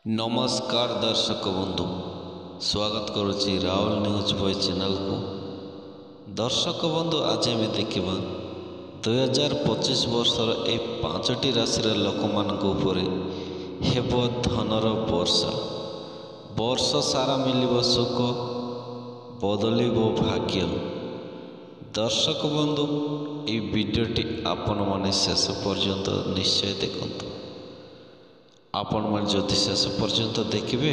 नमस्कार दर्शक बंधु, स्वागत करुच्ची राहुल न्यूज बॉय चैनल को। दर्शक बंधु, आज आम देखा 2025 वर्षर ए 5टी राशि लोक हेब धनर वर्षा। वर्ष सारा मिलिब सुख, बदलिब भाग्य। दर्शक बंधु, ये वीडियोटी आपण माने शेष पर्यंत निश्चय देखंतु। आपण मैंने जदि शेष पर्यंत देखिए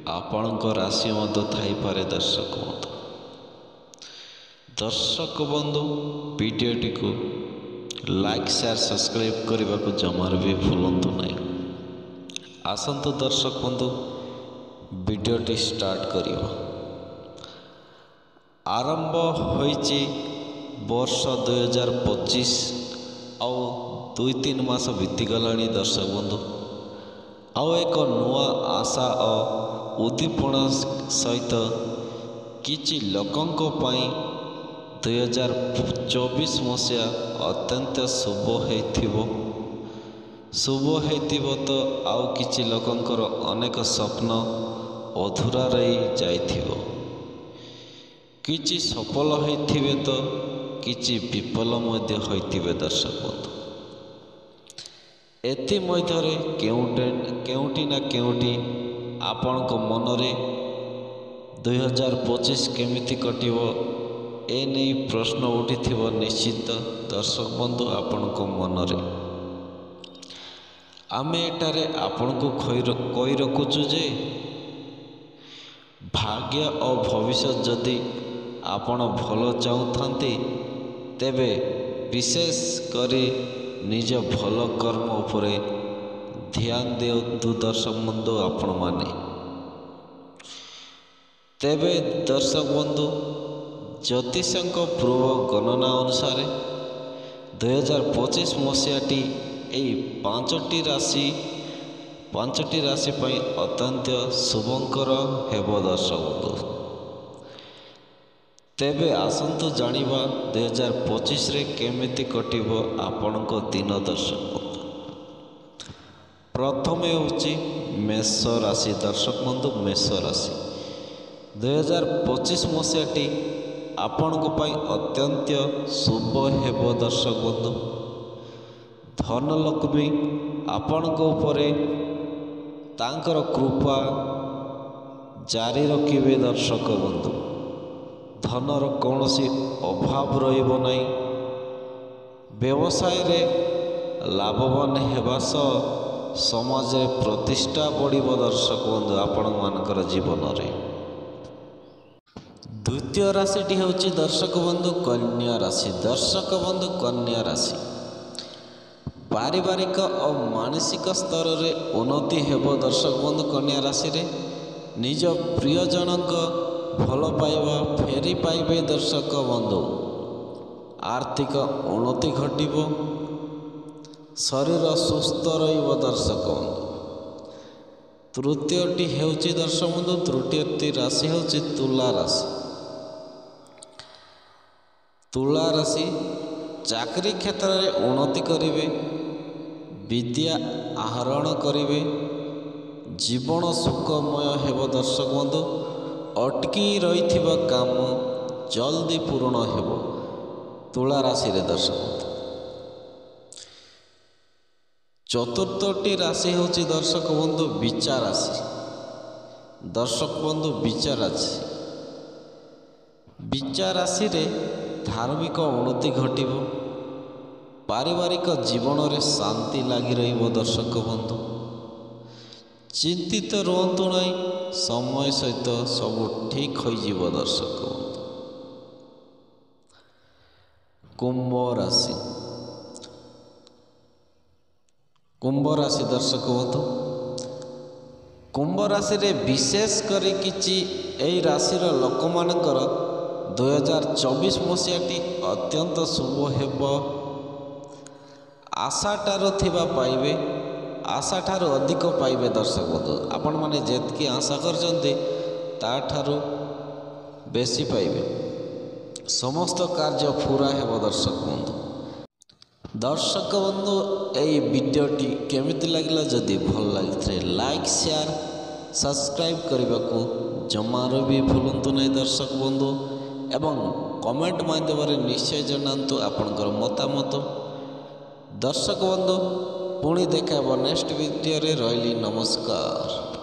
आपण राशि थी पारे। दर्शक बंधु, वीडियोटी को लाइक शेयर सब्सक्राइब करने को जमार भी भूलु नहीं। आसतु दर्शक बंधु, वीडियोटी स्टार्ट करियो। आरंभ होइछि वर्ष 2025 आउ 2-3 मास बीतीगलाणी। दर्शक बंधु, आउ एक नुआ आशा और उद्दीपना सहित किछि लोकंको पई 2024 मसीहा अत्यंत शुभ हेतिबो तो आउ किछि लोकंकर अनेक स्वप्न अधूरा रही जाइथिबो। किछि सफल होइथिबे तो किछि विफल मध्य होइथिबे। दर्शक बंधु, एथि मध्यरे केउटी ना केउटी आपणको मनरे 2025 केमिति कटिबो ए नहीं प्रश्न उठिथिबो निश्चित। दर्शक बंधु, आपणको मनरे आमे एटारे आपणको कहि रखुछु जे भाग्य और भविष्य जदि आपण भल चाहूथांती तेबे विशेष करी निज भल कर्म उपरे ध्यान दियंतु। दर्शक बंधु, आपण माने तेबे दर्शक बंधु, ज्योतिषक पूर्व गणना अनुसार 2025 मसीहाटी यही 5टी राशि पर अत्यंत शुभंकर हेब। दर्शक बंधु, तेबे आसंतु जानिबा 2025 रे केमिति कटिबो आपणको दिन। दर्शक बंधु, प्रथमे होची मेष राशि। दर्शक बंधु, मेष राशि 2025 मसीहाटी आपणको पई अत्यंत शुभ हेब। दर्शक बंधु, धनलक्ष्मी आपणको उपरे तांकर कृपा जारी रखिबे। दर्शक बंधु, धनर कौनसी अभाव रहिबो नहीं। व्यवसाय रे लाभवान हेबा सह समाज रे प्रतिष्ठा बढ़िबो। दर्शक बंधु, आपण मानकर जीवन रे। द्वितीय राशिटी होची दर्शक बंधु कन्या राशि। दर्शक बंधु, कन्या राशि पारिवारिक और मानसिक स्तर रे उन्नति हेबो। दर्शक बंधु, कन्या राशि रे निज प्रियजनक भल पाइबा फेरी पाइबे। दर्शक बंधु, आर्थिक उन्नति घटिबो, शरीर सुस्थ रहिबो। दर्शक बंधु, तृतीयटी हेउची दर्शक बंधु, तृतीयटी राशि हेउची तुला राशि। तुला राशि चाकरी क्षेत्र में उन्नति करिवे, विद्या आहरण करिवे, जीवन सुखमय हेबो। दर्शक बंधु, अटकी रही काम जल्दी पूर्ण हेबो तुला राशि रे। दर्शक बंधु, चतुर्थटी राशि होची दर्शक बंधु विचा राशि। दर्शक बंधु, विचा राशि रे धार्मिक उन्नति घटिबो, पारिवारिक जीवन रे शांति लगी रहिबो। दर्शक बंधु, चिंतित रुहतु नहीं, समय सहित सब ठीक हो जीव। दर्शक बंधु, कुंभ राशि। कुंभ राशि दर्शक बंधु, कुंभ राशि रे विशेष करी किछि एई राशिर लोक मानकर 2024 मसीहाटी अत्यंत शुभ हेब। आशाटार थिबा पाइबे, आशा ठारू अधिक पाइबे। दर्शक बंधु, आपण माने जेतकी आशा करजंते ता ठारू बेसी पाइबे। समस्त कार्य पूरा हेब। दर्शक बंधु, ଦର୍ଶକ ବନ୍ଧୁ ଏହି ଭିଡ଼ିଓଟି କେମିତି ଲାଗିଲା, ଯଦି ଭଲ ଲାଗିଥାଏ ଲାଇକ୍ ସେୟାର ସବସ୍କ୍ରାଇବ୍ କରିବାକୁ ଜମାରୁ ବି ଭୁଲନ୍ତୁ ନାହିଁ ଦର୍ଶକ ବନ୍ଧୁ, ଏବଂ କମେଣ୍ଟ ମାଧ୍ୟମରେ ନିଶ୍ଚୟ ଜଣାନ୍ତୁ ଆପଣଙ୍କର ମତାମତ। ଦର୍ଶକ ବନ୍ଧୁ ପୁଣି ଦେଖା ହେବ ନେକ୍ସଟ ଭିଡ଼ିଓରେ। ରହିଲି, ନମସ୍କାର।